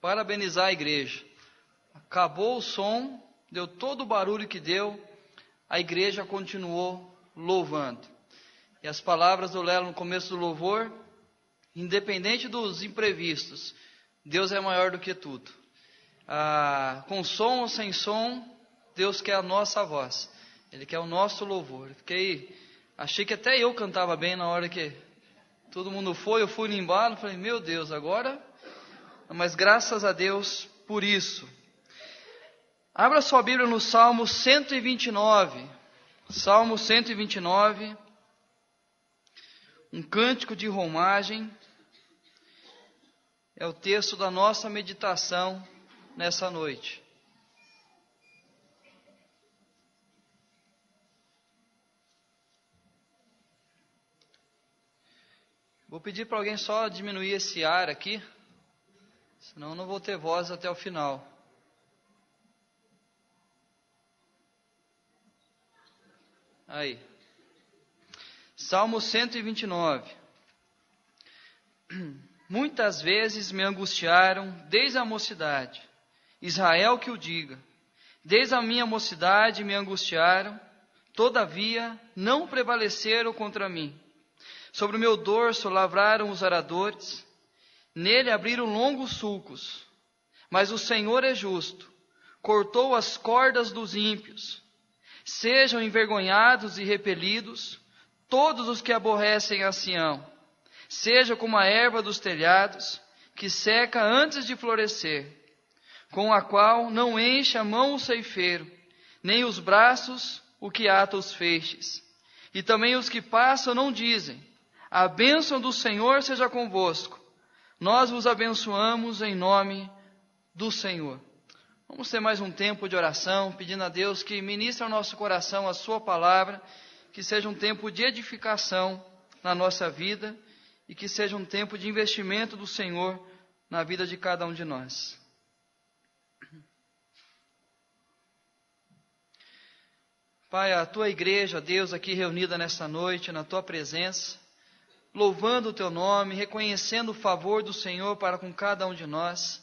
parabenizar a igreja. Acabou o som, deu todo o barulho que deu, a igreja continuou louvando. E as palavras do Lelo no começo do louvor, independente dos imprevistos, Deus é maior do que tudo. Com som ou sem som, Deus quer a nossa voz. Ele quer o nosso louvor. Achei que até eu cantava bem na hora que todo mundo foi, eu fui no embalo, falei, meu Deus, agora... Mas graças a Deus por isso. Abra sua Bíblia no Salmo 129. Salmo 129. Um cântico de romagem. É o texto da nossa meditação nessa noite. Vou pedir para alguém só diminuir esse ar aqui, senão eu não vou ter voz até o final. Aí. Salmo 129. Muitas vezes me angustiaram desde a mocidade. Israel que o diga. Desde a minha mocidade me angustiaram, todavia não prevaleceram contra mim. Sobre o meu dorso lavraram os aradores, nele abriram longos sulcos. Mas o Senhor é justo, cortou as cordas dos ímpios. Sejam envergonhados e repelidos todos os que aborrecem a Sião. Seja como a erva dos telhados, que seca antes de florescer, com a qual não enche a mão o ceifeiro, nem os braços o que ata os feixes. E também os que passam não dizem, a bênção do Senhor seja convosco. Nós vos abençoamos em nome do Senhor. Vamos ter mais um tempo de oração, pedindo a Deus que ministre ao nosso coração a sua palavra, que seja um tempo de edificação na nossa vida e que seja um tempo de investimento do Senhor na vida de cada um de nós. Pai, a tua igreja, Deus, aqui reunida nesta noite, na tua presença, louvando o teu nome, reconhecendo o favor do Senhor para com cada um de nós.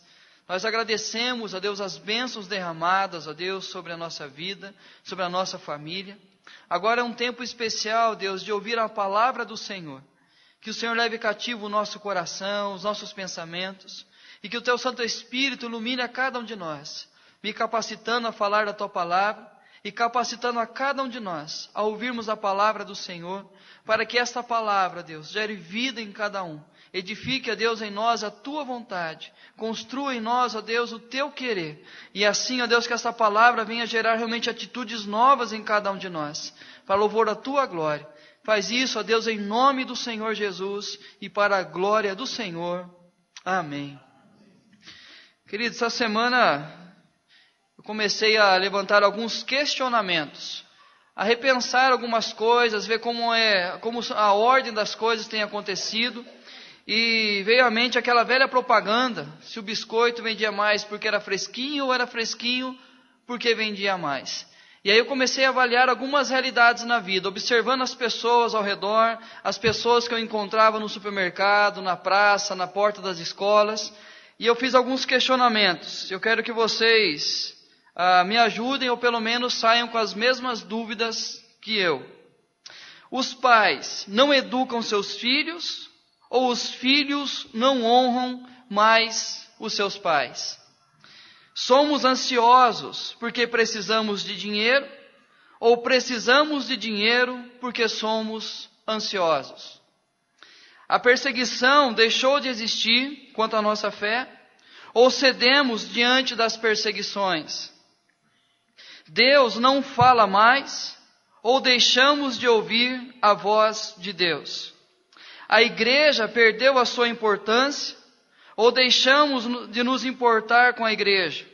Nós agradecemos a Deus as bênçãos derramadas, a Deus, sobre a nossa vida, sobre a nossa família. Agora é um tempo especial, Deus, de ouvir a palavra do Senhor. Que o Senhor leve cativo o nosso coração, os nossos pensamentos, e que o teu Santo Espírito ilumine a cada um de nós, me capacitando a falar da tua palavra, e capacitando a cada um de nós a ouvirmos a palavra do Senhor, para que esta palavra, Deus, gere vida em cada um, edifique, a Deus, em nós a tua vontade, construa em nós, ó Deus, o teu querer, e assim, ó Deus, que esta palavra venha gerar realmente atitudes novas em cada um de nós, para louvor da tua glória. Faz isso, ó Deus, em nome do Senhor Jesus, e para a glória do Senhor. Amém. Queridos, essa semana eu comecei a levantar alguns questionamentos, a repensar algumas coisas, ver como a ordem das coisas tem acontecido, e veio à mente aquela velha propaganda, se o biscoito vendia mais porque era fresquinho, ou era fresquinho porque vendia mais. E aí eu comecei a avaliar algumas realidades na vida, observando as pessoas ao redor, as pessoas que eu encontrava no supermercado, na praça, na porta das escolas, e eu fiz alguns questionamentos. Eu quero que vocês me ajudem, ou pelo menos saiam com as mesmas dúvidas que eu. Os pais não educam seus filhos, ou os filhos não honram mais os seus pais? Somos ansiosos porque precisamos de dinheiro, ou precisamos de dinheiro porque somos ansiosos? A perseguição deixou de existir quanto à nossa fé, ou cedemos diante das perseguições? Deus não fala mais, ou deixamos de ouvir a voz de Deus? A igreja perdeu a sua importância, ou deixamos de nos importar com a igreja?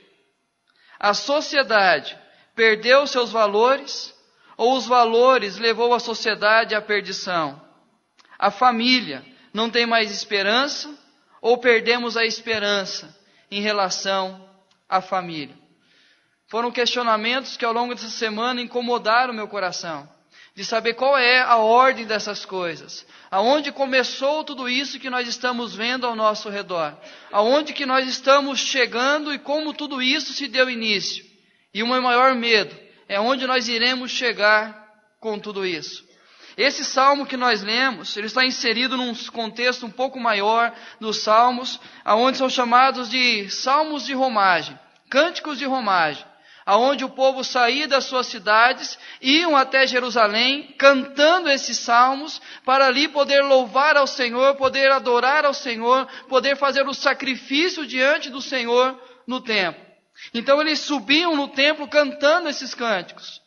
A sociedade perdeu seus valores, ou os valores levou a sociedade à perdição? A família não tem mais esperança, ou perdemos a esperança em relação à família? Foram questionamentos que ao longo dessa semana incomodaram o meu coração. de saber qual é a ordem dessas coisas. Aonde começou tudo isso que nós estamos vendo ao nosso redor. Aonde que nós estamos chegando e como tudo isso se deu início. E o meu maior medo é onde nós iremos chegar com tudo isso. Esse salmo que nós lemos, ele está inserido num contexto um pouco maior dos salmos, aonde são chamados de salmos de romagem, cânticos de romagem, aonde o povo saía das suas cidades, iam até Jerusalém, cantando esses salmos, para ali poder louvar ao Senhor, poder adorar ao Senhor, poder fazer o sacrifício diante do Senhor no templo. Então eles subiam no templo cantando esses cânticos.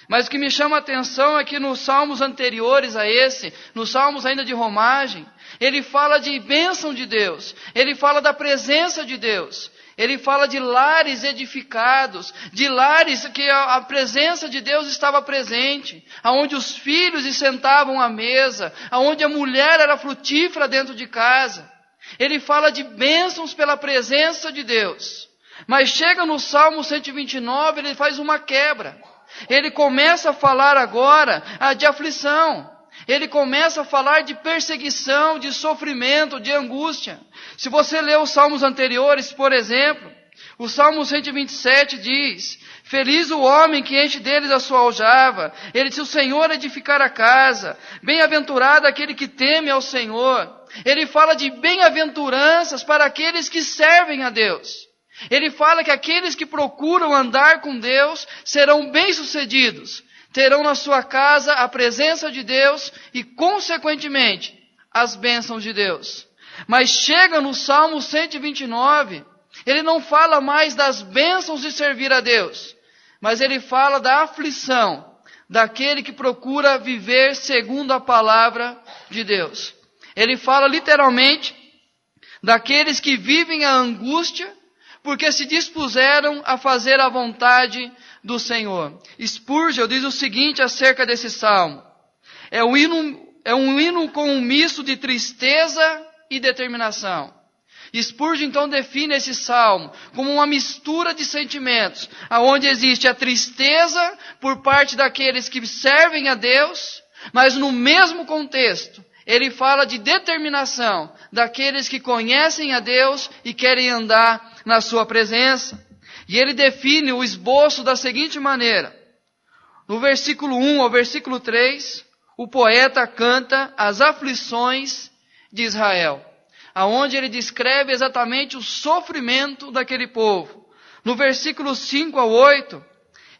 Mas o que me chama a atenção é que nos salmos anteriores a esse, nos salmos ainda de romagem, ele fala de bênção de Deus, ele fala da presença de Deus, ele fala de lares edificados, de lares que a presença de Deus estava presente, aonde os filhos se sentavam à mesa, aonde a mulher era frutífera dentro de casa. Ele fala de bênçãos pela presença de Deus. Mas chega no Salmo 129, ele faz uma quebra. Ele começa a falar agora de aflição. Ele começa a falar de perseguição, de sofrimento, de angústia. Se você ler os salmos anteriores, por exemplo, o Salmo 127 diz: feliz o homem que enche deles a sua aljava. Ele diz: o Senhor edificar a casa. Bem-aventurado aquele que teme ao Senhor. Ele fala de bem-aventuranças para aqueles que servem a Deus. Ele fala que aqueles que procuram andar com Deus serão bem-sucedidos, terão na sua casa a presença de Deus e, consequentemente, as bênçãos de Deus. Mas chega no Salmo 129, ele não fala mais das bênçãos de servir a Deus, mas ele fala da aflição daquele que procura viver segundo a palavra de Deus. Ele fala literalmente daqueles que vivem a angústia porque se dispuseram a fazer a vontade do Senhor. Spurgeon diz o seguinte acerca desse salmo: é um hino com um misto de tristeza e determinação. Spurgeon então define esse salmo como uma mistura de sentimentos, aonde existe a tristeza por parte daqueles que servem a Deus, mas no mesmo contexto ele fala de determinação daqueles que conhecem a Deus e querem andar na sua presença. E ele define o esboço da seguinte maneira: no versículo 1 ao versículo 3, o poeta canta as aflições de Israel, aonde ele descreve exatamente o sofrimento daquele povo. No versículo 5 ao 8,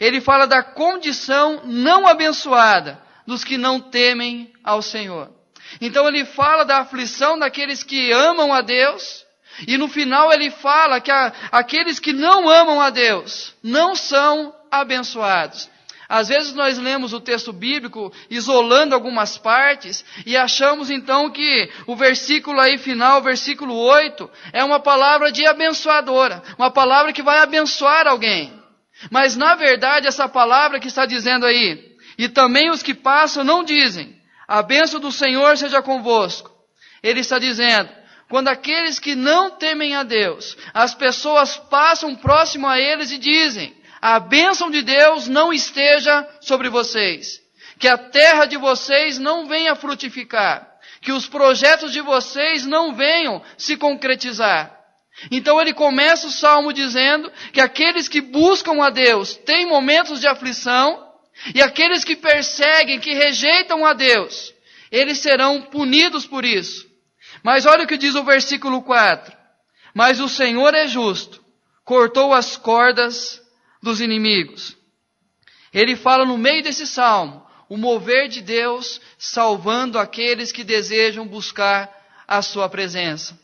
ele fala da condição não abençoada dos que não temem ao Senhor. Então ele fala da aflição daqueles que amam a Deus, e no final ele fala que aqueles que não amam a Deus não são abençoados. Às vezes nós lemos o texto bíblico isolando algumas partes e achamos então que o versículo aí final, o versículo 8, é uma palavra de abençoadora, uma palavra que vai abençoar alguém. Mas na verdade essa palavra que está dizendo aí, e também os que passam não dizem: a bênção do Senhor seja convosco. Ele está dizendo, quando aqueles que não temem a Deus, as pessoas passam próximo a eles e dizem: a bênção de Deus não esteja sobre vocês, que a terra de vocês não venha frutificar, que os projetos de vocês não venham se concretizar. Então ele começa o salmo dizendo que aqueles que buscam a Deus têm momentos de aflição, e aqueles que perseguem, que rejeitam a Deus, eles serão punidos por isso. Mas olha o que diz o versículo 4. Mas o Senhor é justo, cortou as cordas dos inimigos. Ele fala no meio desse salmo, o mover de Deus salvando aqueles que desejam buscar a sua presença.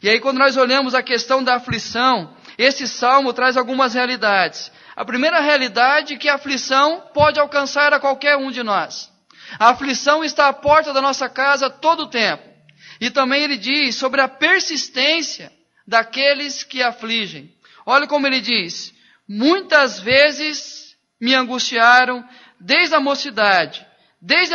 E aí quando nós olhamos a questão da aflição, esse salmo traz algumas realidades. A primeira realidade é que a aflição pode alcançar a qualquer um de nós. A aflição está à porta da nossa casa todo o tempo. E também ele diz sobre a persistência daqueles que afligem. Olha como ele diz: muitas vezes me angustiaram desde a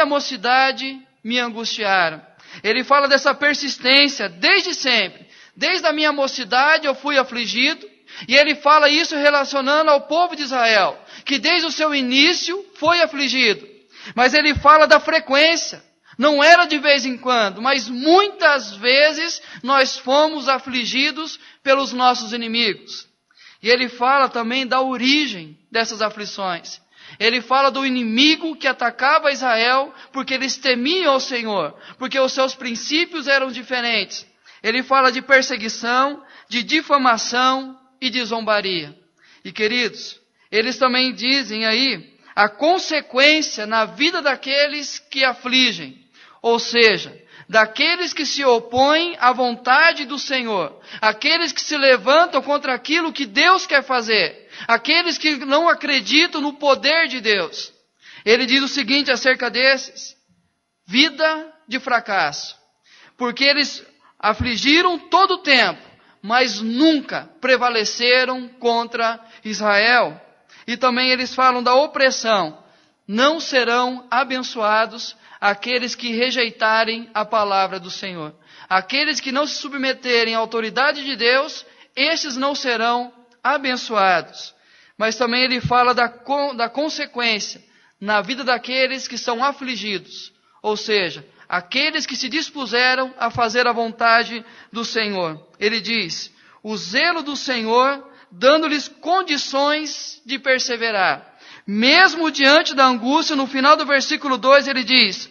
mocidade me angustiaram. Ele fala dessa persistência desde sempre. Desde a minha mocidade eu fui afligido. E ele fala isso relacionando ao povo de Israel, que desde o seu início foi afligido. Mas ele fala da frequência. Não era de vez em quando, mas muitas vezes nós fomos afligidos pelos nossos inimigos. E ele fala também da origem dessas aflições. Ele fala do inimigo que atacava Israel porque eles temiam o Senhor, porque os seus princípios eram diferentes. Ele fala de perseguição, de difamação e de zombaria. E queridos, eles também dizem aí a consequência na vida daqueles que afligem. Ou seja, daqueles que se opõem à vontade do Senhor, aqueles que se levantam contra aquilo que Deus quer fazer, aqueles que não acreditam no poder de Deus. Ele diz o seguinte acerca desses: vida de fracasso, porque eles afligiram todo o tempo, mas nunca prevaleceram contra Israel. E também eles falam da opressão: não serão abençoados aqueles que rejeitarem a palavra do Senhor. Aqueles que não se submeterem à autoridade de Deus, estes não serão abençoados. Mas também ele fala da consequência na vida daqueles que são afligidos. Ou seja, aqueles que se dispuseram a fazer a vontade do Senhor. Ele diz: o zelo do Senhor dando-lhes condições de perseverar. Mesmo diante da angústia, no final do versículo 2 ele diz: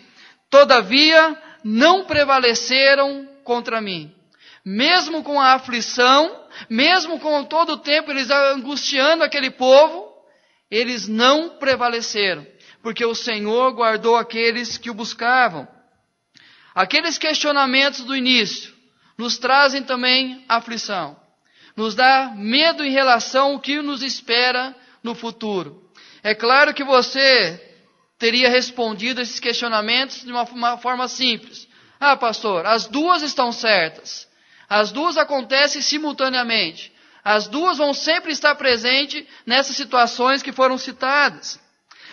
todavia não prevaleceram contra mim. Mesmo com a aflição, mesmo com todo o tempo eles angustiando aquele povo, eles não prevaleceram, porque o Senhor guardou aqueles que o buscavam. Aqueles questionamentos do início nos trazem também aflição, nos dá medo em relação ao que nos espera no futuro. É claro que você teria respondido esses questionamentos de uma forma simples. Ah, pastor, as duas estão certas. As duas acontecem simultaneamente. As duas vão sempre estar presentes nessas situações que foram citadas.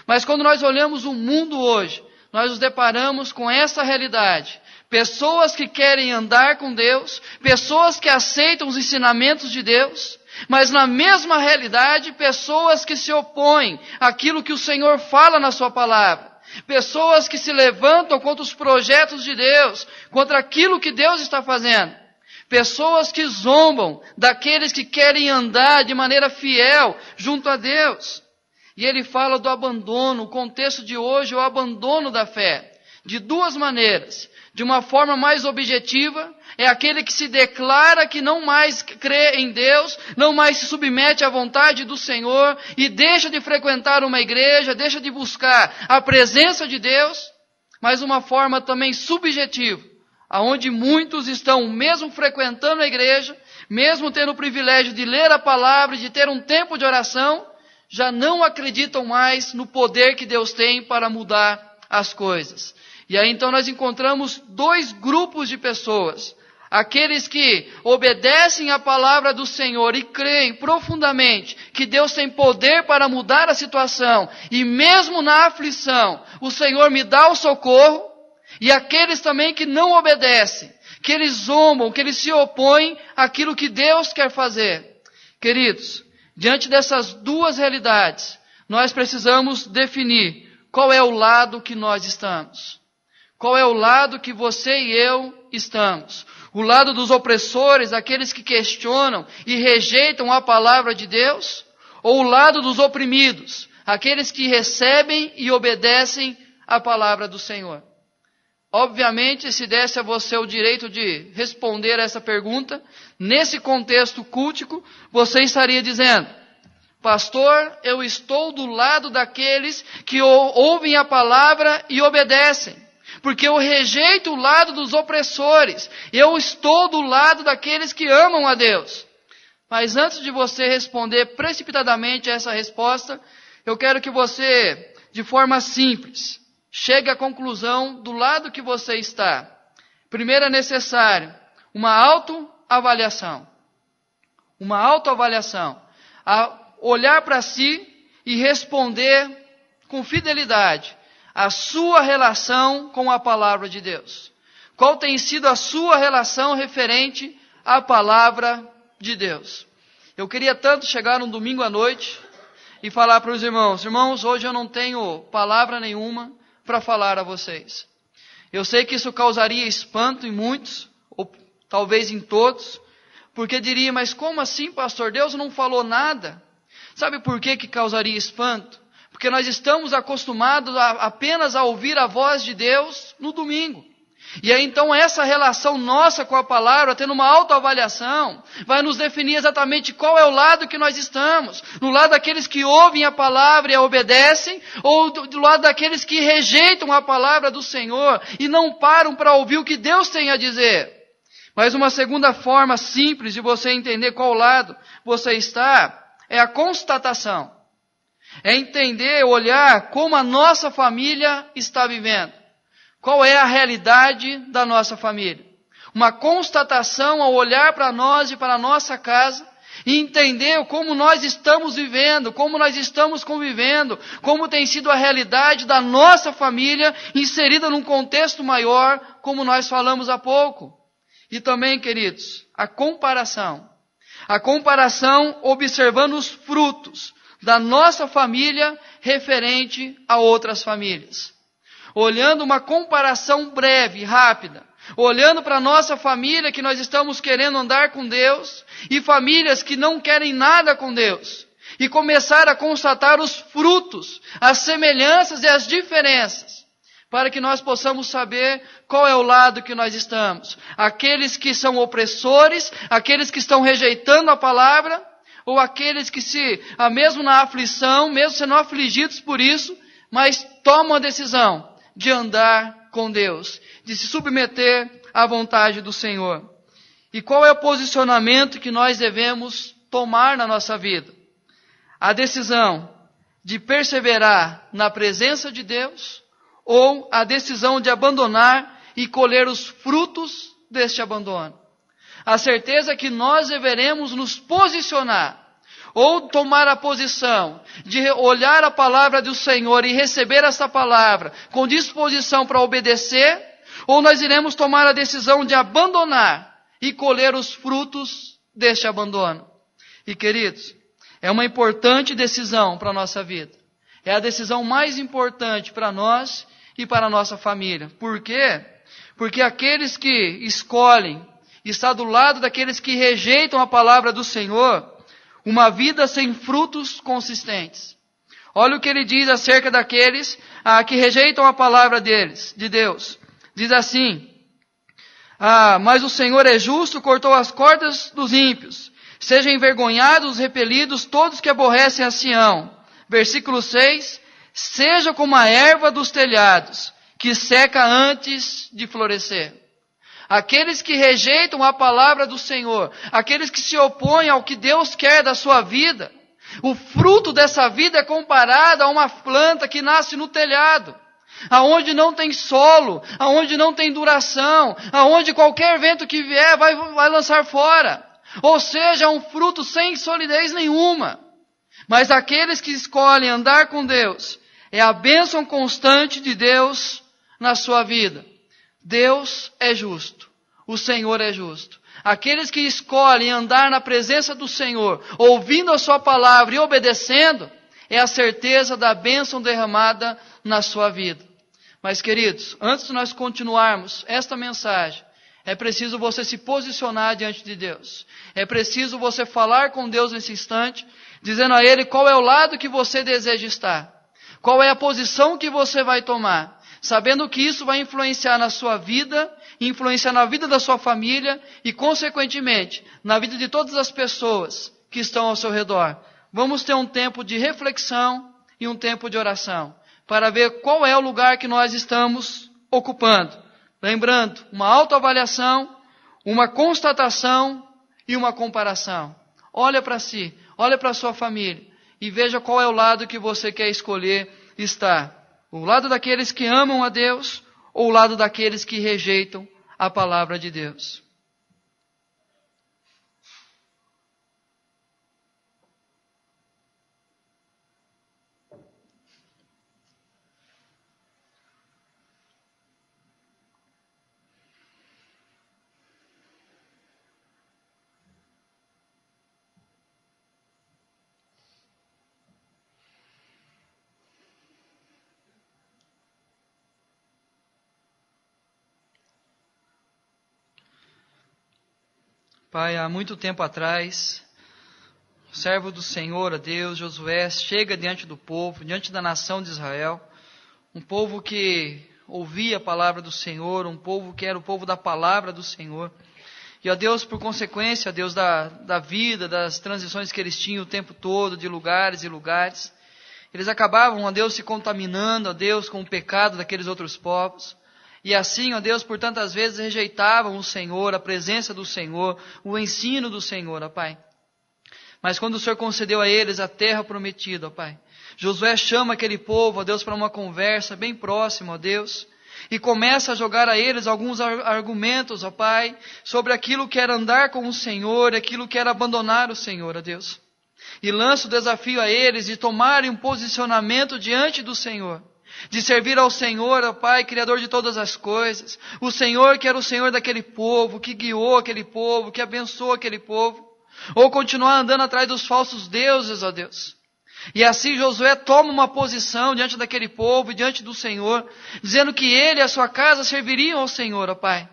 Mas quando nós olhamos o mundo hoje, nós nos deparamos com essa realidade. Pessoas que querem andar com Deus, pessoas que aceitam os ensinamentos de Deus, mas na mesma realidade, pessoas que se opõem àquilo que o Senhor fala na sua palavra. Pessoas que se levantam contra os projetos de Deus, contra aquilo que Deus está fazendo. Pessoas que zombam daqueles que querem andar de maneira fiel junto a Deus. E ele fala do abandono, o contexto de hoje é o abandono da fé. De duas maneiras. De uma forma mais objetiva, é aquele que se declara que não mais crê em Deus, não mais se submete à vontade do Senhor e deixa de frequentar uma igreja, deixa de buscar a presença de Deus, mas uma forma também subjetiva, aonde muitos estão mesmo frequentando a igreja, mesmo tendo o privilégio de ler a palavra e de ter um tempo de oração, já não acreditam mais no poder que Deus tem para mudar as coisas. E aí então nós encontramos dois grupos de pessoas. Aqueles que obedecem à palavra do Senhor e creem profundamente que Deus tem poder para mudar a situação. E mesmo na aflição, o Senhor me dá o socorro. E aqueles também que não obedecem, que eles zombam, que eles se opõem àquilo que Deus quer fazer. Queridos, diante dessas duas realidades, nós precisamos definir qual é o lado que nós estamos. Qual é o lado que você e eu estamos? O lado dos opressores, aqueles que questionam e rejeitam a palavra de Deus? Ou o lado dos oprimidos, aqueles que recebem e obedecem a palavra do Senhor? Obviamente, se desse a você o direito de responder a essa pergunta, nesse contexto cultico, você estaria dizendo: pastor, eu estou do lado daqueles que ouvem a palavra e obedecem. Porque eu rejeito o lado dos opressores. Eu estou do lado daqueles que amam a Deus. Mas antes de você responder precipitadamente a essa resposta, eu quero que você, de forma simples, chegue à conclusão do lado que você está. Primeiro é necessário uma autoavaliação. Uma autoavaliação. A olhar para si e responder com fidelidade a sua relação com a palavra de Deus. Qual tem sido a sua relação referente à palavra de Deus? Eu queria tanto chegar um domingo à noite e falar para os irmãos: irmãos, hoje eu não tenho palavra nenhuma, para falar a vocês. Eu sei que isso causaria espanto em muitos, ou talvez em todos, porque diria, mas como assim, pastor? Deus não falou nada. Sabe por que causaria espanto? Porque nós estamos acostumados apenas a ouvir a voz de Deus no domingo. E aí então essa relação nossa com a palavra, tendo uma autoavaliação, vai nos definir exatamente qual é o lado que nós estamos. No lado daqueles que ouvem a palavra e a obedecem, ou do lado daqueles que rejeitam a palavra do Senhor e não param para ouvir o que Deus tem a dizer. Mas uma segunda forma simples de você entender qual lado você está, é a constatação. É entender, olhar como a nossa família está vivendo. Qual é a realidade da nossa família? Uma constatação ao olhar para nós e para a nossa casa e entender como nós estamos vivendo, como nós estamos convivendo, como tem sido a realidade da nossa família inserida num contexto maior, como nós falamos há pouco. E também, queridos, a comparação. A comparação observando os frutos da nossa família referente a outras famílias. Olhando uma comparação breve, rápida, olhando para a nossa família que nós estamos querendo andar com Deus e famílias que não querem nada com Deus e começar a constatar os frutos, as semelhanças e as diferenças, para que nós possamos saber qual é o lado que nós estamos. Aqueles que são opressores, aqueles que estão rejeitando a palavra, ou aqueles que mesmo na aflição, mesmo sendo afligidos por isso, mas tomam a decisão de andar com Deus, de se submeter à vontade do Senhor. E qual é o posicionamento que nós devemos tomar na nossa vida? A decisão de perseverar na presença de Deus, ou a decisão de abandonar e colher os frutos deste abandono. A certeza que nós deveremos nos posicionar, ou tomar a posição de olhar a palavra do Senhor e receber essa palavra com disposição para obedecer, ou nós iremos tomar a decisão de abandonar e colher os frutos deste abandono. E queridos, é uma importante decisão para a nossa vida. É a decisão mais importante para nós e para a nossa família. Por quê? Porque aqueles que escolhem estar do lado daqueles que rejeitam a palavra do Senhor, uma vida sem frutos consistentes. Olha o que ele diz acerca daqueles que rejeitam a palavra de Deus. Diz assim, mas o Senhor é justo, cortou as cordas dos ímpios. Sejam envergonhados, repelidos, todos que aborrecem a Sião. Versículo 6, seja como a erva dos telhados, que seca antes de florescer. Aqueles que rejeitam a palavra do Senhor, aqueles que se opõem ao que Deus quer da sua vida, o fruto dessa vida é comparado a uma planta que nasce no telhado, aonde não tem solo, aonde não tem duração, aonde qualquer vento que vier vai lançar fora. Ou seja, é um fruto sem solidez nenhuma. Mas aqueles que escolhem andar com Deus, é a bênção constante de Deus na sua vida. Deus é justo, o Senhor é justo. Aqueles que escolhem andar na presença do Senhor, ouvindo a sua palavra e obedecendo, é a certeza da bênção derramada na sua vida. Mas queridos, antes de nós continuarmos esta mensagem, é preciso você se posicionar diante de Deus. É preciso você falar com Deus nesse instante, dizendo a Ele qual é o lado que você deseja estar. Qual é a posição que você vai tomar. Sabendo que isso vai influenciar na sua vida, influenciar na vida da sua família e, consequentemente, na vida de todas as pessoas que estão ao seu redor. Vamos ter um tempo de reflexão e um tempo de oração, para ver qual é o lugar que nós estamos ocupando. Lembrando, uma autoavaliação, uma constatação e uma comparação. Olha para si, olha para a sua família e veja qual é o lado que você quer escolher estar. O lado daqueles que amam a Deus ou o lado daqueles que rejeitam a palavra de Deus. Pai, há muito tempo atrás, o servo do Senhor, a Deus, Josué, chega diante do povo, diante da nação de Israel, um povo que ouvia a palavra do Senhor, um povo que era o povo da palavra do Senhor. E, ó Deus, por consequência, Deus, da vida, das transições que eles tinham o tempo todo, de lugares e lugares, eles acabavam, ó Deus, se contaminando, ó Deus, com o pecado daqueles outros povos. E assim, ó Deus, por tantas vezes rejeitavam o Senhor, a presença do Senhor, o ensino do Senhor, ó Pai. Mas quando o Senhor concedeu a eles a terra prometida, ó Pai, Josué chama aquele povo, ó Deus, para uma conversa bem próxima, ó Deus, e começa a jogar a eles alguns argumentos, ó Pai, sobre aquilo que era andar com o Senhor, aquilo que era abandonar o Senhor, ó Deus. E lança o desafio a eles de tomarem um posicionamento diante do Senhor, de servir ao Senhor, ó Pai, Criador de todas as coisas, o Senhor que era o Senhor daquele povo, que guiou aquele povo, que abençoou aquele povo, ou continuar andando atrás dos falsos deuses, ó Deus. E assim Josué toma uma posição diante daquele povo e diante do Senhor, dizendo que ele e a sua casa serviriam ao Senhor, ó Pai.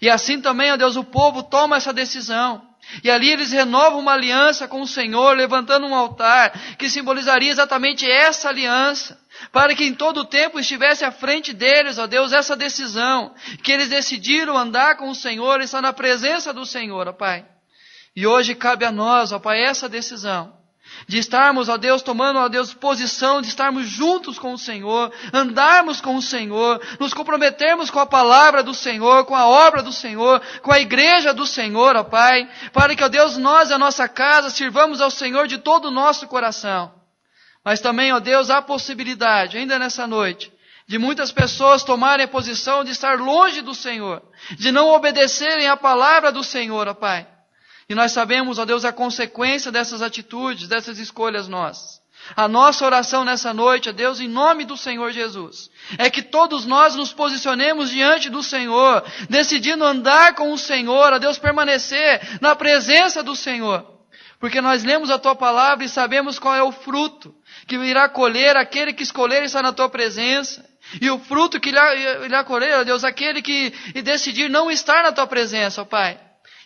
E assim também, ó Deus, o povo toma essa decisão. E ali eles renovam uma aliança com o Senhor, levantando um altar que simbolizaria exatamente essa aliança, para que em todo o tempo estivesse à frente deles, ó Deus, essa decisão, que eles decidiram andar com o Senhor e estar na presença do Senhor, ó Pai. E hoje cabe a nós, ó Pai, essa decisão, de estarmos, ó Deus, tomando, ó Deus, posição, de estarmos juntos com o Senhor, andarmos com o Senhor, nos comprometermos com a palavra do Senhor, com a obra do Senhor, com a igreja do Senhor, ó Pai, para que, ó Deus, nós e a nossa casa sirvamos ao Senhor de todo o nosso coração. Mas também, ó Deus, há possibilidade, ainda nessa noite, de muitas pessoas tomarem a posição de estar longe do Senhor, de não obedecerem à palavra do Senhor, ó Pai. E nós sabemos, ó Deus, a consequência dessas atitudes, dessas escolhas nossas. A nossa oração nessa noite, ó Deus, em nome do Senhor Jesus, é que todos nós nos posicionemos diante do Senhor, decidindo andar com o Senhor, ó Deus, permanecer na presença do Senhor. Porque nós lemos a Tua palavra e sabemos qual é o fruto que irá colher aquele que escolher estar na Tua presença. E o fruto que irá colher, ó Deus, aquele que decidir não estar na Tua presença, ó Pai.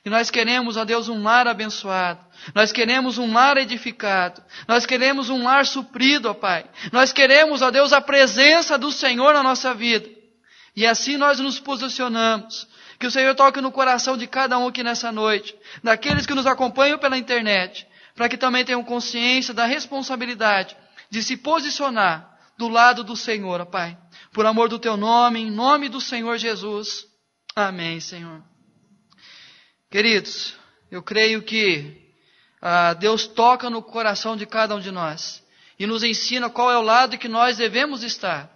E nós queremos, ó Deus, um lar abençoado. Nós queremos um lar edificado. Nós queremos um lar suprido, ó Pai. Nós queremos, ó Deus, a presença do Senhor na nossa vida. E assim nós nos posicionamos. Que o Senhor toque no coração de cada um aqui nessa noite. Daqueles que nos acompanham pela internet. Para que também tenham consciência da responsabilidade de se posicionar do lado do Senhor, ó Pai. Por amor do Teu nome, em nome do Senhor Jesus. Amém, Senhor. Queridos, eu creio que Deus toca no coração de cada um de nós e nos ensina qual é o lado que nós devemos estar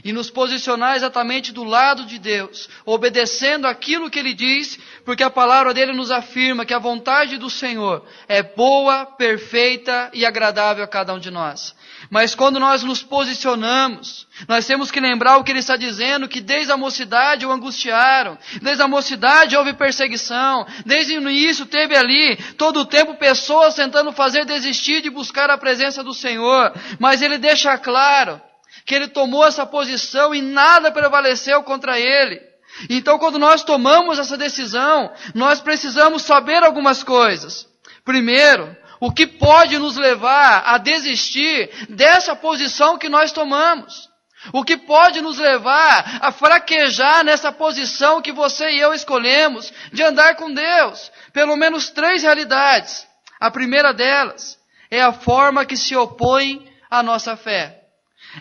e nos posicionar exatamente do lado de Deus, obedecendo aquilo que Ele diz, porque a palavra dEle nos afirma que a vontade do Senhor é boa, perfeita e agradável a cada um de nós. Mas quando nós nos posicionamos, nós temos que lembrar o que Ele está dizendo, que desde a mocidade o angustiaram, desde a mocidade houve perseguição, desde o início teve ali, todo o tempo, pessoas tentando fazer desistir de buscar a presença do Senhor, mas Ele deixa claro que Ele tomou essa posição e nada prevaleceu contra Ele. Então, quando nós tomamos essa decisão, nós precisamos saber algumas coisas. Primeiro, o que pode nos levar a desistir dessa posição que nós tomamos? O que pode nos levar a fraquejar nessa posição que você e eu escolhemos de andar com Deus? Pelo menos 3 realidades. A primeira delas é a forma que se opõe à nossa fé.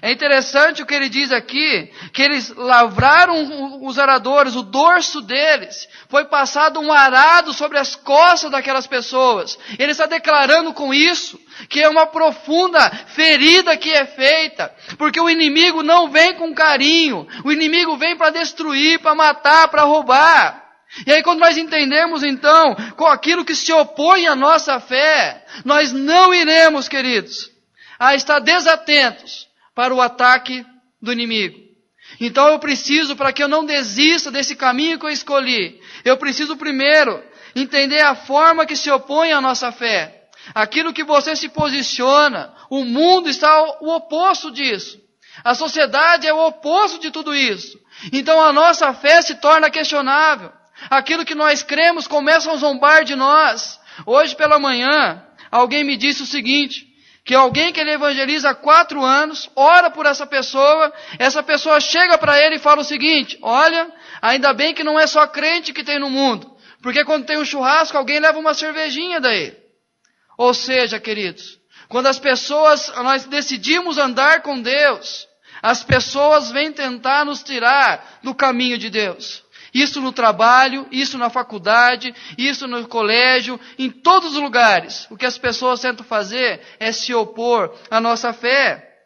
É interessante o que ele diz aqui, que eles lavraram os aradores, o dorso deles, foi passado um arado sobre as costas daquelas pessoas. Ele está declarando com isso que é uma profunda ferida que é feita, porque o inimigo não vem com carinho, o inimigo vem para destruir, para matar, para roubar. E aí quando nós entendemos então, com aquilo que se opõe à nossa fé, nós não iremos, queridos, a estar desatentos para o ataque do inimigo. Então eu preciso, para que eu não desista desse caminho que eu escolhi, eu preciso primeiro entender a forma que se opõe à nossa fé. Aquilo que você se posiciona, o mundo está o oposto disso. A sociedade é o oposto de tudo isso. Então a nossa fé se torna questionável. Aquilo que nós cremos começa a zombar de nós. Hoje pela manhã, alguém me disse o seguinte, que alguém que ele evangeliza há 4 anos, ora por essa pessoa chega para ele e fala o seguinte, olha, ainda bem que não é só crente que tem no mundo, porque quando tem um churrasco, alguém leva uma cervejinha daí. Ou seja, queridos, quando nós decidimos andar com Deus, as pessoas vêm tentar nos tirar do caminho de Deus. Isso no trabalho, isso na faculdade, isso no colégio, em todos os lugares. O que as pessoas tentam fazer é se opor à nossa fé.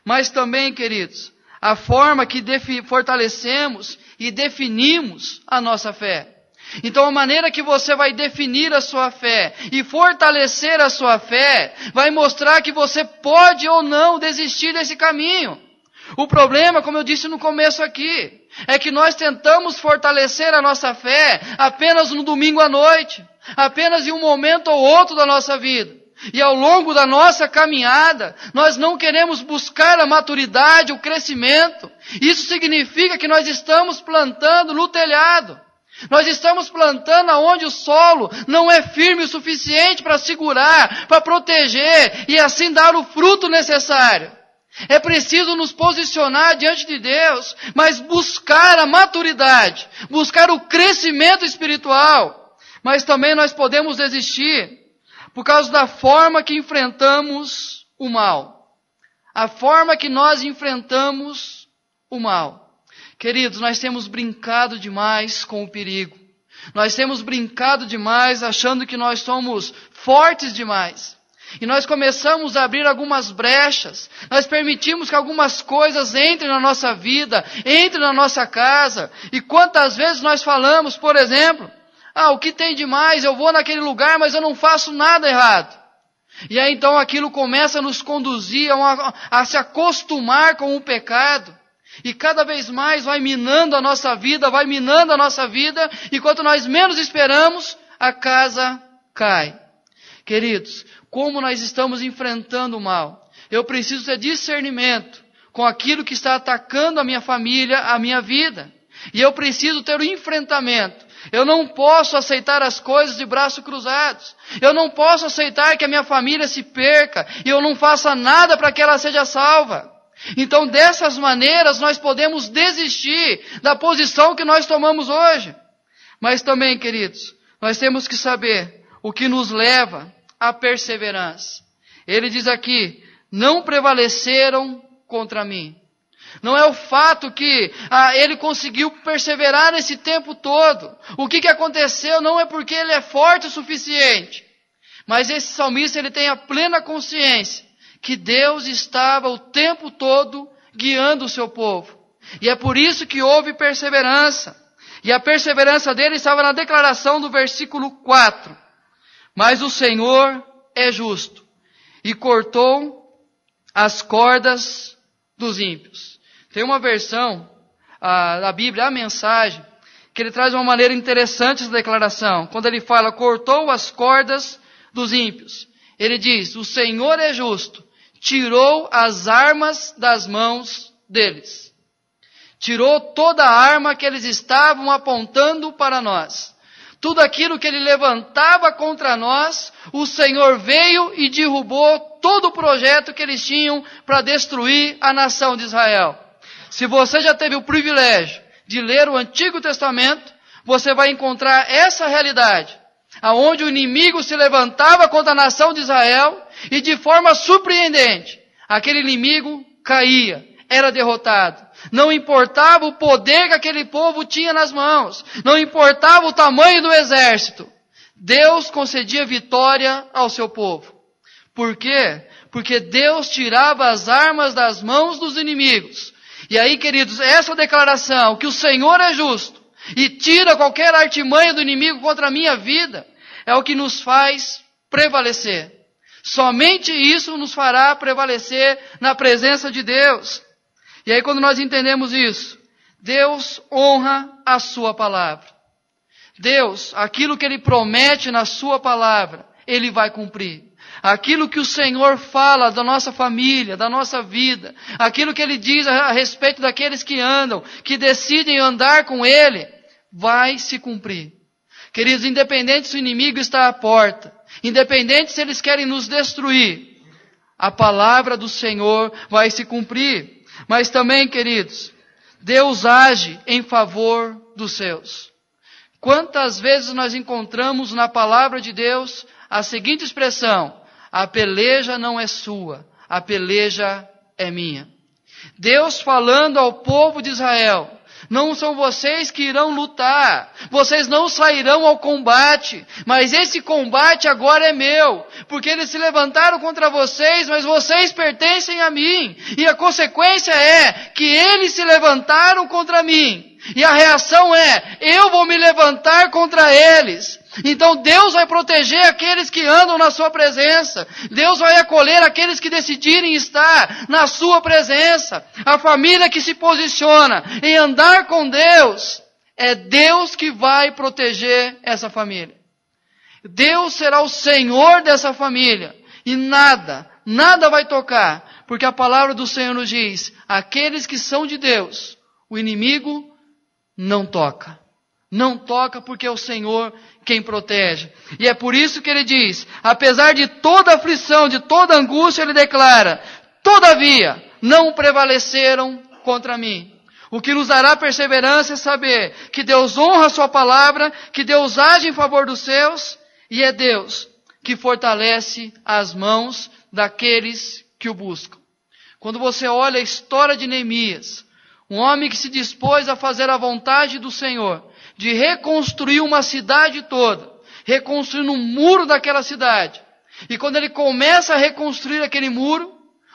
Mas também, queridos, a forma que fortalecemos e definimos a nossa fé. Então a maneira que você vai definir a sua fé e fortalecer a sua fé, vai mostrar que você pode ou não desistir desse caminho. O problema, como eu disse no começo aqui, é que nós tentamos fortalecer a nossa fé apenas no domingo à noite, apenas em um momento ou outro da nossa vida. E ao longo da nossa caminhada, nós não queremos buscar a maturidade, o crescimento. Isso significa que nós estamos plantando no telhado. Nós estamos plantando onde o solo não é firme o suficiente para segurar, para proteger e assim dar o fruto necessário. É preciso nos posicionar diante de Deus, mas buscar a maturidade, buscar o crescimento espiritual. Mas também nós podemos desistir por causa da forma que enfrentamos o mal. A forma que nós enfrentamos o mal. Queridos, nós temos brincado demais com o perigo. Nós temos brincado demais achando que nós somos fortes demais. E nós começamos a abrir algumas brechas. Nós permitimos que algumas coisas entrem na nossa vida, entrem na nossa casa. E quantas vezes nós falamos, por exemplo, o que tem de mais? Eu vou naquele lugar, mas eu não faço nada errado. E aí então aquilo começa a nos conduzir a se acostumar com o pecado. E cada vez mais vai minando a nossa vida, e quanto nós menos esperamos, a casa cai. Queridos, como nós estamos enfrentando o mal? Eu preciso ter discernimento com aquilo que está atacando a minha família, a minha vida. E eu preciso ter o enfrentamento. Eu não posso aceitar as coisas de braços cruzados. Eu não posso aceitar que a minha família se perca e eu não faça nada para que ela seja salva. Então, dessas maneiras, nós podemos desistir da posição que nós tomamos hoje. Mas também, queridos, nós temos que saber o que nos leva à perseverança. Ele diz aqui, não prevaleceram contra mim. Não é o fato que ele conseguiu perseverar nesse tempo todo. O que aconteceu não é porque ele é forte o suficiente. Mas esse salmista, ele tem a plena consciência que Deus estava o tempo todo guiando o seu povo. E é por isso que houve perseverança. E a perseverança dele estava na declaração do versículo 4. Mas o Senhor é justo e cortou as cordas dos ímpios. Tem uma versão da Bíblia, a Mensagem, que ele traz uma maneira interessante essa declaração. Quando ele fala, cortou as cordas dos ímpios. Ele diz, o Senhor é justo, tirou as armas das mãos deles. Tirou toda a arma que eles estavam apontando para nós. Tudo aquilo que ele levantava contra nós, o Senhor veio e derrubou todo o projeto que eles tinham para destruir a nação de Israel. Se você já teve o privilégio de ler o Antigo Testamento, você vai encontrar essa realidade, aonde o inimigo se levantava contra a nação de Israel e de forma surpreendente, aquele inimigo caía, era derrotado. Não importava o poder que aquele povo tinha nas mãos, não importava o tamanho do exército, Deus concedia vitória ao seu povo. Por quê? Porque Deus tirava as armas das mãos dos inimigos. E aí, queridos, essa declaração, que o Senhor é justo e tira qualquer artimanha do inimigo contra a minha vida, é o que nos faz prevalecer. Somente isso nos fará prevalecer na presença de Deus. E aí quando nós entendemos isso, Deus honra a sua palavra. Deus, aquilo que Ele promete na sua palavra, Ele vai cumprir. Aquilo que o Senhor fala da nossa família, da nossa vida, aquilo que Ele diz a respeito daqueles que andam, que decidem andar com Ele, vai se cumprir. Queridos, independente se o inimigo está à porta, independente se eles querem nos destruir, a palavra do Senhor vai se cumprir. Mas também, queridos, Deus age em favor dos seus. Quantas vezes nós encontramos na palavra de Deus a seguinte expressão: a peleja não é sua, a peleja é minha. Deus falando ao povo de Israel: não são vocês que irão lutar, vocês não sairão ao combate, mas esse combate agora é meu, porque eles se levantaram contra vocês, mas vocês pertencem a mim, e a consequência é que eles se levantaram contra mim, e a reação é: eu vou me levantar contra eles. Então Deus vai proteger aqueles que andam na sua presença. Deus vai acolher aqueles que decidirem estar na sua presença. A família que se posiciona em andar com Deus, é Deus que vai proteger essa família. Deus será o Senhor dessa família. E nada vai tocar. Porque a palavra do Senhor nos diz: aqueles que são de Deus, o inimigo não toca. Não toca, porque é o Senhor quem protege. E é por isso que ele diz: apesar de toda aflição, de toda angústia, ele declara: todavia não prevaleceram contra mim. O que nos dará perseverança é saber que Deus honra a sua palavra, que Deus age em favor dos seus, e é Deus que fortalece as mãos daqueles que o buscam. Quando você olha a história de Neemias, um homem que se dispôs a fazer a vontade do Senhor, de reconstruir uma cidade toda, reconstruindo um muro daquela cidade. E quando ele começa a reconstruir aquele muro,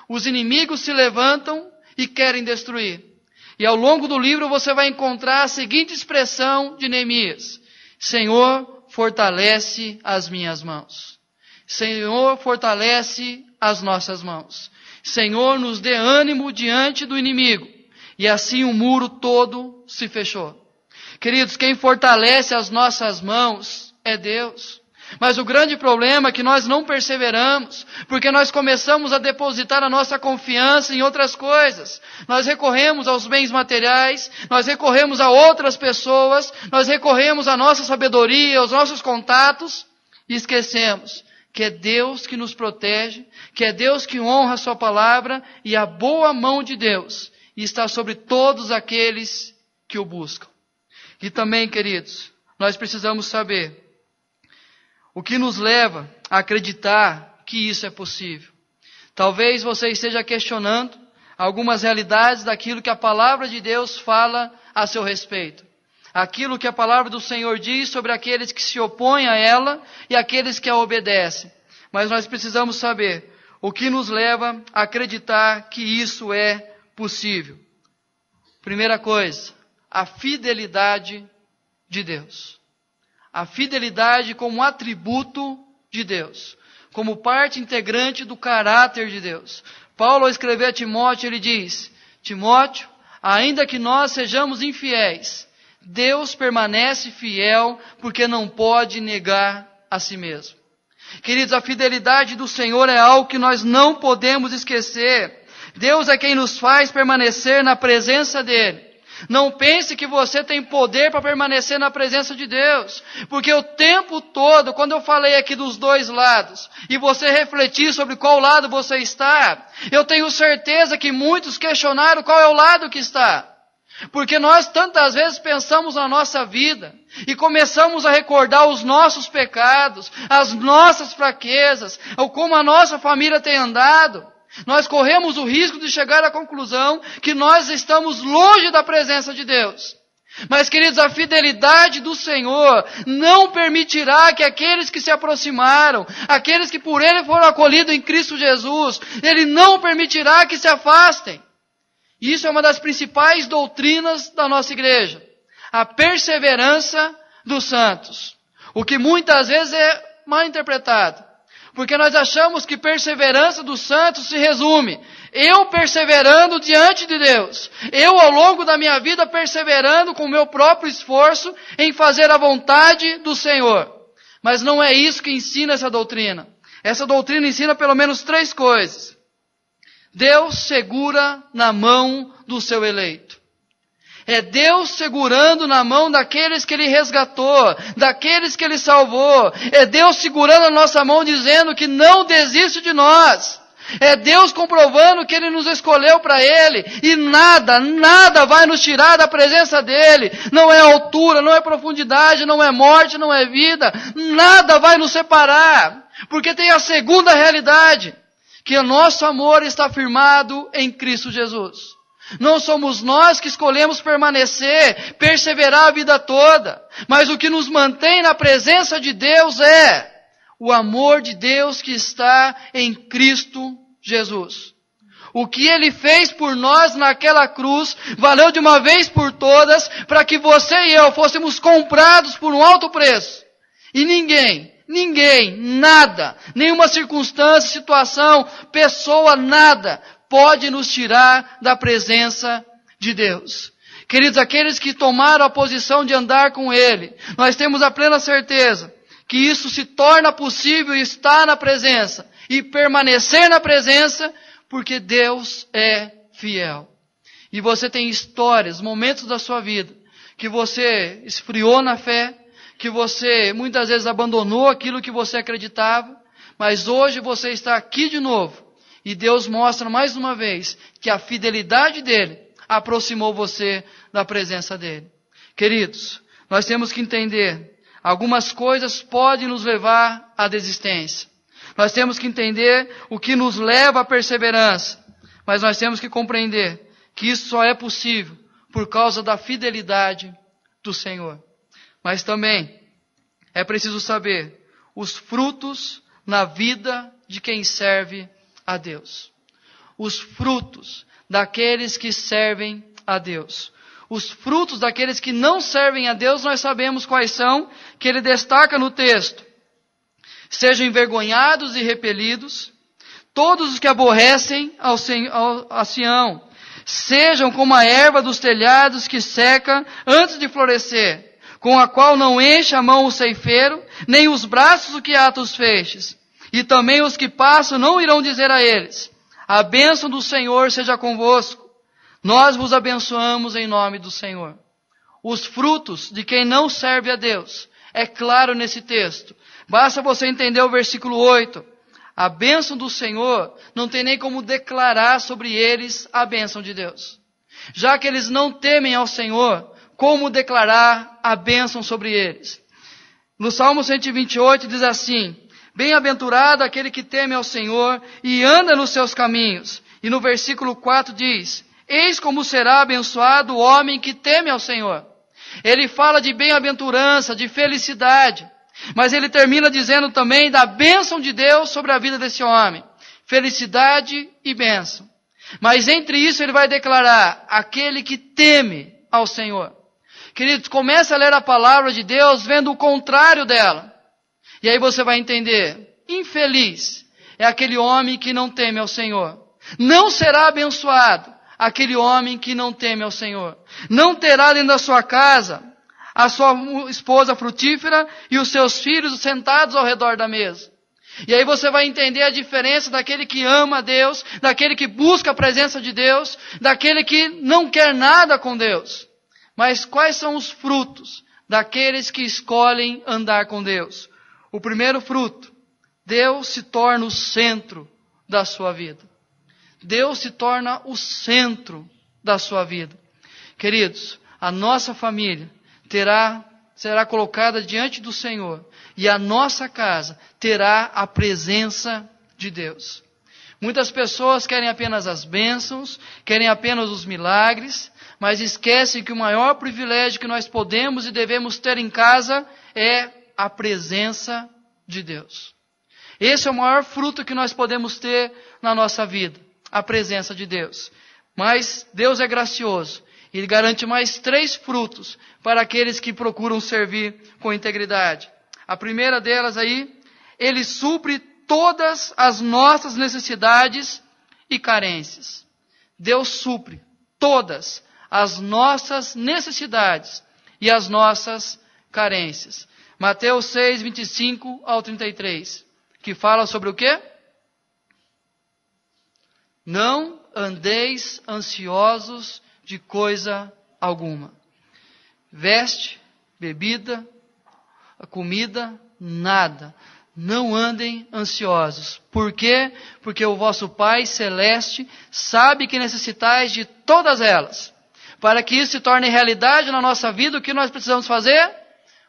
os inimigos se levantam e querem destruir. E ao longo do livro você vai encontrar a seguinte expressão de Neemias: Senhor, fortalece as minhas mãos. Senhor, fortalece as nossas mãos. Senhor, nos dê ânimo diante do inimigo. E assim o muro todo se fechou. Queridos, quem fortalece as nossas mãos é Deus. Mas o grande problema é que nós não perseveramos, porque nós começamos a depositar a nossa confiança em outras coisas. Nós recorremos aos bens materiais, nós recorremos a outras pessoas, nós recorremos à nossa sabedoria, aos nossos contatos, e esquecemos que é Deus que nos protege, que é Deus que honra a sua palavra, e a boa mão de Deus está sobre todos aqueles que o buscam. E também, queridos, nós precisamos saber o que nos leva a acreditar que isso é possível. Talvez você esteja questionando algumas realidades daquilo que a palavra de Deus fala a seu respeito. Aquilo que a palavra do Senhor diz sobre aqueles que se opõem a ela e aqueles que a obedecem. Mas nós precisamos saber o que nos leva a acreditar que isso é possível. Primeira coisa: a fidelidade de Deus. A fidelidade como atributo de Deus, como parte integrante do caráter de Deus. Paulo, ao escrever a Timóteo, ele diz: Timóteo, ainda que nós sejamos infiéis, Deus permanece fiel, porque não pode negar a si mesmo. Queridos, a fidelidade do Senhor é algo que nós não podemos esquecer. Deus é quem nos faz permanecer na presença dEle. Não pense que você tem poder para permanecer na presença de Deus, porque o tempo todo, quando eu falei aqui dos dois lados, e você refletir sobre qual lado você está, eu tenho certeza que muitos questionaram qual é o lado que está. Porque nós tantas vezes pensamos na nossa vida, e começamos a recordar os nossos pecados, as nossas fraquezas, ou como a nossa família tem andado. Nós corremos o risco de chegar à conclusão que nós estamos longe da presença de Deus. Mas, queridos, a fidelidade do Senhor não permitirá que aqueles que se aproximaram, aqueles que por Ele foram acolhidos em Cristo Jesus, Ele não permitirá que se afastem. Isso é uma das principais doutrinas da nossa igreja. A perseverança dos santos. O que muitas vezes é mal interpretado. Porque nós achamos que perseverança dos santos se resume: eu perseverando diante de Deus, eu ao longo da minha vida perseverando com o meu próprio esforço em fazer a vontade do Senhor. Mas não é isso que ensina essa doutrina. Essa doutrina ensina pelo menos 3 coisas. Deus segura na mão do seu eleito. É Deus segurando na mão daqueles que Ele resgatou, daqueles que Ele salvou. É Deus segurando a nossa mão dizendo que não desiste de nós. É Deus comprovando que Ele nos escolheu para Ele. E nada vai nos tirar da presença dEle. Não é altura, não é profundidade, não é morte, não é vida. Nada vai nos separar. Porque tem a segunda realidade, que o nosso amor está firmado em Cristo Jesus. Não somos nós que escolhemos permanecer, perseverar a vida toda. Mas o que nos mantém na presença de Deus é o amor de Deus que está em Cristo Jesus. O que Ele fez por nós naquela cruz, valeu de uma vez por todas, para que você e eu fôssemos comprados por um alto preço. E ninguém, nada, nenhuma circunstância, situação, pessoa, nada, pode nos tirar da presença de Deus. Queridos, aqueles que tomaram a posição de andar com Ele, nós temos a plena certeza que isso se torna possível estar na presença e permanecer na presença, porque Deus é fiel. E você tem histórias, momentos da sua vida, que você esfriou na fé, que você muitas vezes abandonou aquilo que você acreditava, mas hoje você está aqui de novo. E Deus mostra mais uma vez que a fidelidade dEle aproximou você da presença dEle. Queridos, nós temos que entender, algumas coisas podem nos levar à desistência. Nós temos que entender o que nos leva à perseverança. Mas nós temos que compreender que isso só é possível por causa da fidelidade do Senhor. Mas também é preciso saber os frutos na vida de quem serve a Deus. Os frutos daqueles que servem a Deus. Os frutos daqueles que não servem a Deus, nós sabemos quais são, que ele destaca no texto. Sejam envergonhados e repelidos, todos os que aborrecem a Sião, sejam como a erva dos telhados que seca antes de florescer, com a qual não enche a mão o ceifeiro, nem os braços o que ata os feixes. E também os que passam não irão dizer a eles: a bênção do Senhor seja convosco. Nós vos abençoamos em nome do Senhor. Os frutos de quem não serve a Deus, é claro nesse texto. Basta você entender o versículo 8. A bênção do Senhor não tem nem como declarar sobre eles a bênção de Deus. Já que eles não temem ao Senhor, como declarar a bênção sobre eles? No Salmo 128 diz assim: bem-aventurado aquele que teme ao Senhor e anda nos seus caminhos. E no versículo 4 diz: eis como será abençoado o homem que teme ao Senhor. Ele fala de bem-aventurança, de felicidade. Mas ele termina dizendo também da bênção de Deus sobre a vida desse homem. Felicidade e bênção. Mas entre isso ele vai declarar: aquele que teme ao Senhor. Queridos, comece a ler a palavra de Deus vendo o contrário dela. E aí você vai entender. Infeliz é aquele homem que não teme ao Senhor. Não será abençoado aquele homem que não teme ao Senhor. Não terá dentro da sua casa a sua esposa frutífera e os seus filhos sentados ao redor da mesa. E aí você vai entender a diferença daquele que ama a Deus, daquele que busca a presença de Deus, daquele que não quer nada com Deus. Mas quais são os frutos daqueles que escolhem andar com Deus? O primeiro fruto: Deus se torna o centro da sua vida. Deus se torna o centro da sua vida. Queridos, a nossa família será colocada diante do Senhor, e a nossa casa terá a presença de Deus. Muitas pessoas querem apenas as bênçãos, querem apenas os milagres, mas esquecem que o maior privilégio que nós podemos e devemos ter em casa é a presença de Deus. Esse é o maior fruto que nós podemos ter na nossa vida, a presença de Deus. Mas Deus é gracioso. Ele garante mais 3 frutos para aqueles que procuram servir com integridade. A primeira delas aí: Ele supre todas as nossas necessidades e carências. Deus supre todas as nossas necessidades e as nossas carências. Mateus 6, 25 ao 33, que fala sobre o quê? Não andeis ansiosos de coisa alguma. Veste, bebida, comida, nada. Não andem ansiosos. Por quê? Porque o vosso Pai Celeste sabe que necessitais de todas elas. Para que isso se torne realidade na nossa vida, o que nós precisamos fazer?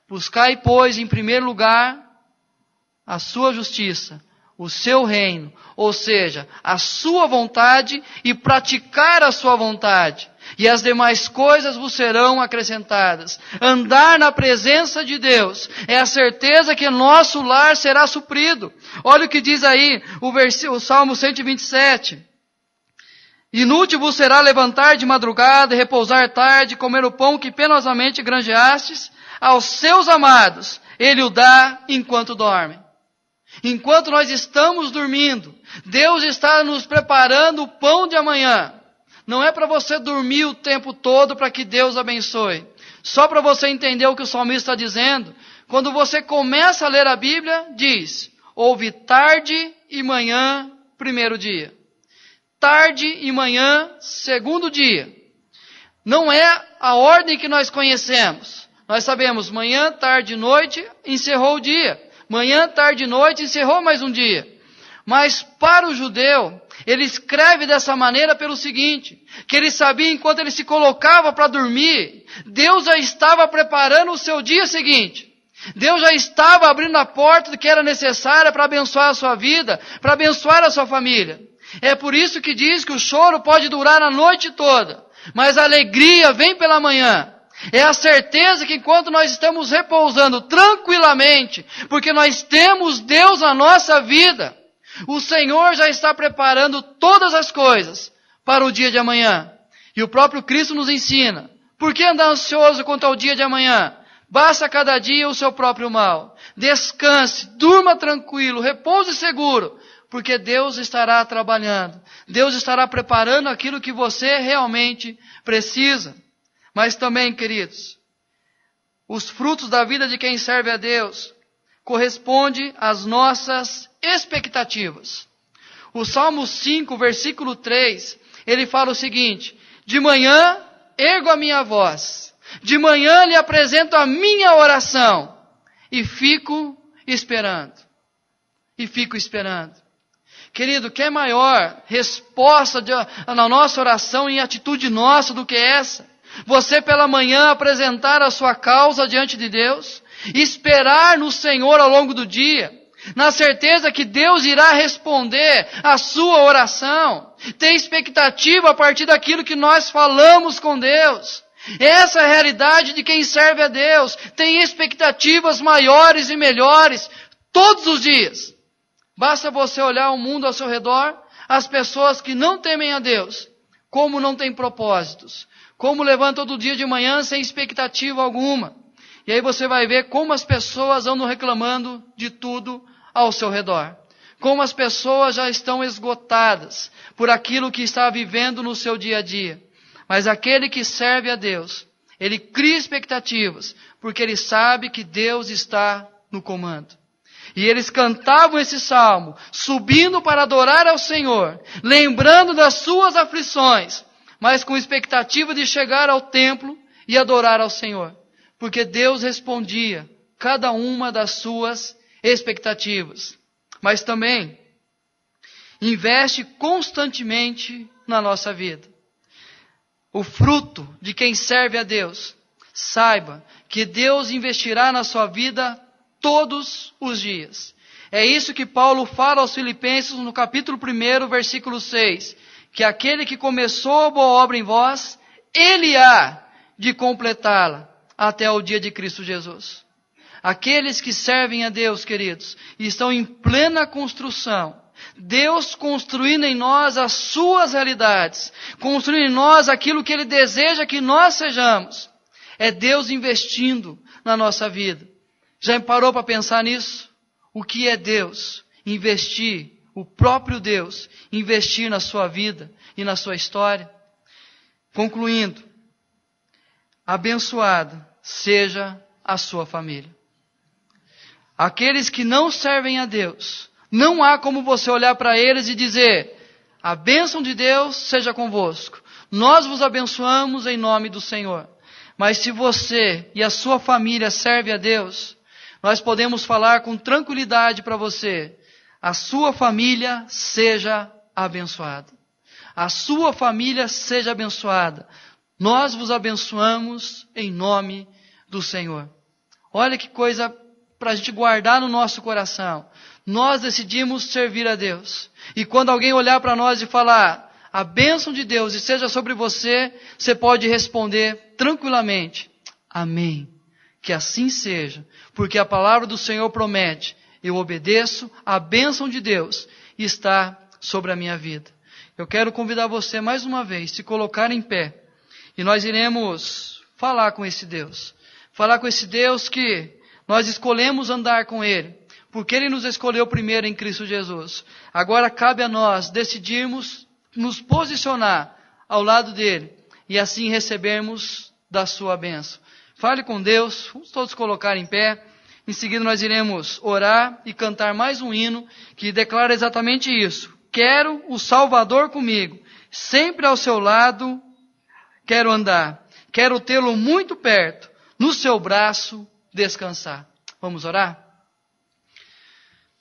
Buscai, pois, em primeiro lugar, a sua justiça, o seu reino, ou seja, a sua vontade e praticar a sua vontade. E as demais coisas vos serão acrescentadas. Andar na presença de Deus é a certeza que nosso lar será suprido. Olha o que diz aí o Salmo 127. Inútil vos será levantar de madrugada, repousar tarde, comer o pão que penosamente granjeastes. Aos seus amados Ele o dá enquanto dormem. Enquanto nós estamos dormindo, Deus está nos preparando o pão de amanhã. Não é para você dormir o tempo todo para que Deus abençoe. Só para você entender o que o salmista está dizendo, quando você começa a ler a Bíblia, diz: houve tarde e manhã, primeiro dia. Tarde e manhã, segundo dia. Não é a ordem que nós conhecemos. Nós sabemos, manhã, tarde e noite, encerrou o dia. Manhã, tarde e noite, encerrou mais um dia. Mas para o judeu, ele escreve dessa maneira pelo seguinte, que ele sabia enquanto ele se colocava para dormir, Deus já estava preparando o seu dia seguinte. Deus já estava abrindo a porta que era necessária para abençoar a sua vida, para abençoar a sua família. É por isso que diz que o choro pode durar a noite toda, mas a alegria vem pela manhã. É a certeza que enquanto nós estamos repousando tranquilamente, porque nós temos Deus na nossa vida, o Senhor já está preparando todas as coisas para o dia de amanhã. E o próprio Cristo nos ensina. Por que andar ansioso quanto ao dia de amanhã? Basta cada dia o seu próprio mal. Descanse, durma tranquilo, repouse seguro, porque Deus estará trabalhando. Deus estará preparando aquilo que você realmente precisa. Mas também, queridos, os frutos da vida de quem serve a Deus corresponde às nossas expectativas. O Salmo 5, versículo 3, ele fala o seguinte: de manhã ergo a minha voz, de manhã lhe apresento a minha oração, e fico esperando. E fico esperando. Querido, que maior resposta na nossa oração e atitude nossa do que essa? Você pela manhã apresentar a sua causa diante de Deus, esperar no Senhor ao longo do dia, na certeza que Deus irá responder a sua oração, ter expectativa a partir daquilo que nós falamos com Deus. Essa é a realidade de quem serve a Deus, tem expectativas maiores e melhores todos os dias. Basta você olhar o mundo ao seu redor, as pessoas que não temem a Deus, como não têm propósitos, como levantam todo dia de manhã sem expectativa alguma. E aí você vai ver como as pessoas andam reclamando de tudo ao seu redor. Como as pessoas já estão esgotadas por aquilo que está vivendo no seu dia a dia. Mas aquele que serve a Deus, ele cria expectativas, porque ele sabe que Deus está no comando. E eles cantavam esse salmo, subindo para adorar ao Senhor, lembrando das suas aflições, mas com expectativa de chegar ao templo e adorar ao Senhor. Porque Deus respondia cada uma das suas expectativas. Mas também investe constantemente na nossa vida. O fruto de quem serve a Deus, saiba que Deus investirá na sua vida todos os dias. É isso que Paulo fala aos Filipenses no capítulo 1, versículo 6. Que aquele que começou a boa obra em vós, ele há de completá-la até o dia de Cristo Jesus. Aqueles que servem a Deus, queridos, e estão em plena construção, Deus construindo em nós as suas realidades, construindo em nós aquilo que Ele deseja que nós sejamos, é Deus investindo na nossa vida. Já parou para pensar nisso? O que é Deus? Investir, o próprio Deus, investir na sua vida e na sua história. Concluindo, abençoada seja a sua família. Aqueles que não servem a Deus, não há como você olhar para eles e dizer: a bênção de Deus seja convosco. Nós vos abençoamos em nome do Senhor. Mas se você e a sua família servem a Deus, nós podemos falar com tranquilidade para você: a sua família seja abençoada. A sua família seja abençoada. Nós vos abençoamos em nome do Senhor. Olha que coisa para a gente guardar no nosso coração. Nós decidimos servir a Deus. E quando alguém olhar para nós e falar: a bênção de Deus e seja sobre você, você pode responder tranquilamente: amém. Que assim seja, porque a palavra do Senhor promete: eu obedeço, a bênção de Deus está sobre a minha vida. Eu quero convidar você mais uma vez, se colocar em pé, e nós iremos falar com esse Deus. Falar com esse Deus que nós escolhemos andar com Ele, porque Ele nos escolheu primeiro em Cristo Jesus. Agora cabe a nós decidirmos nos posicionar ao lado dEle, e assim recebermos da sua bênção. Fale com Deus, vamos todos colocar em pé. Em seguida nós iremos orar e cantar mais um hino que declara exatamente isso: quero o Salvador comigo, sempre ao seu lado quero andar, quero tê-lo muito perto, no seu braço descansar. Vamos orar?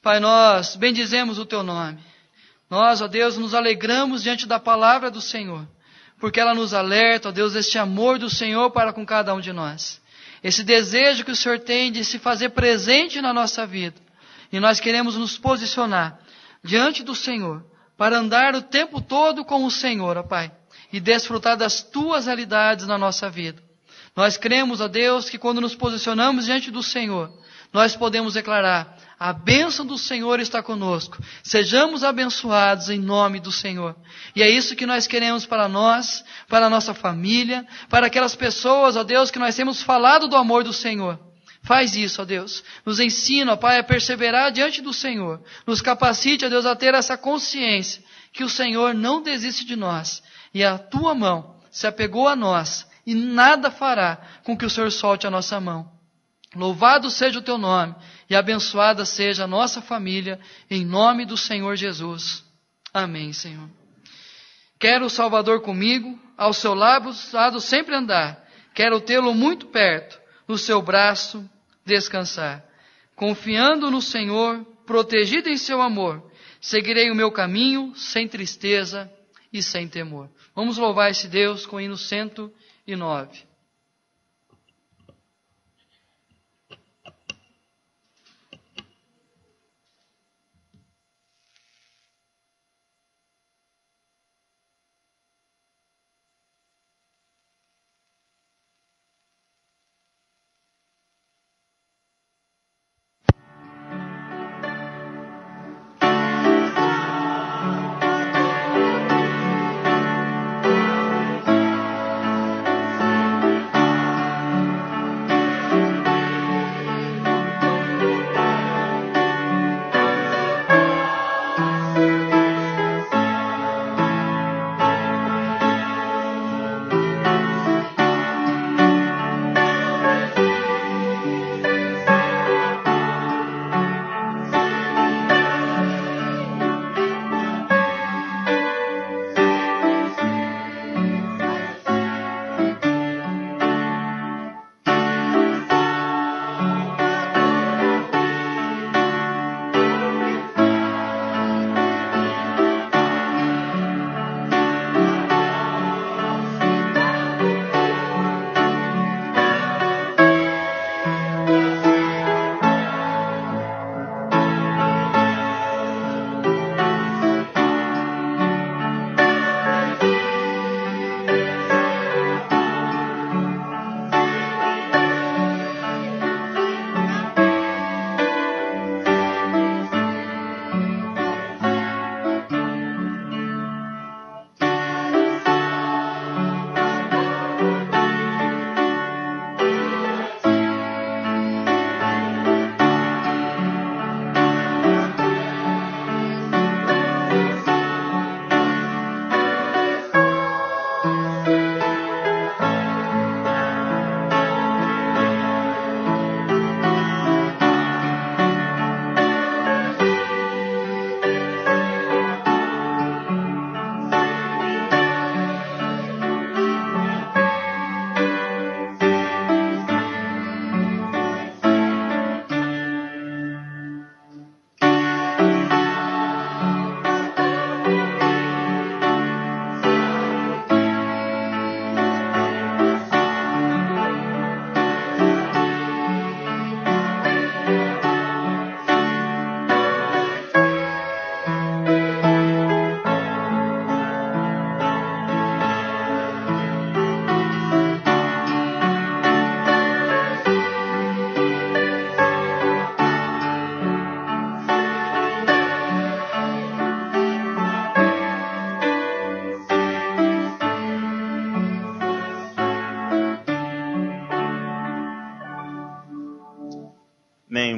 Pai, nós bendizemos o teu nome. Nós, ó Deus, nos alegramos diante da palavra do Senhor, porque ela nos alerta, ó Deus, este amor do Senhor para com cada um de nós. Esse desejo que o Senhor tem de se fazer presente na nossa vida. E nós queremos nos posicionar diante do Senhor, para andar o tempo todo com o Senhor, ó Pai, e desfrutar das tuas realidades na nossa vida. Nós cremos, ó Deus, que quando nos posicionamos diante do Senhor, nós podemos declarar: a bênção do Senhor está conosco. Sejamos abençoados em nome do Senhor. E é isso que nós queremos para nós, para a nossa família, para aquelas pessoas, ó Deus, que nós temos falado do amor do Senhor. Faz isso, ó Deus. Nos ensina, ó Pai, a perseverar diante do Senhor. Nos capacite, ó Deus, a ter essa consciência que o Senhor não desiste de nós. E a tua mão se apegou a nós e nada fará com que o Senhor solte a nossa mão. Louvado seja o teu nome e abençoada seja a nossa família, em nome do Senhor Jesus. Amém, Senhor. Quero o Salvador comigo, ao seu lado sempre andar. Quero tê-lo muito perto, no seu braço descansar. Confiando no Senhor, protegido em seu amor, seguirei o meu caminho sem tristeza e sem temor. Vamos louvar esse Deus com o hino 109.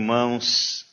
irmãos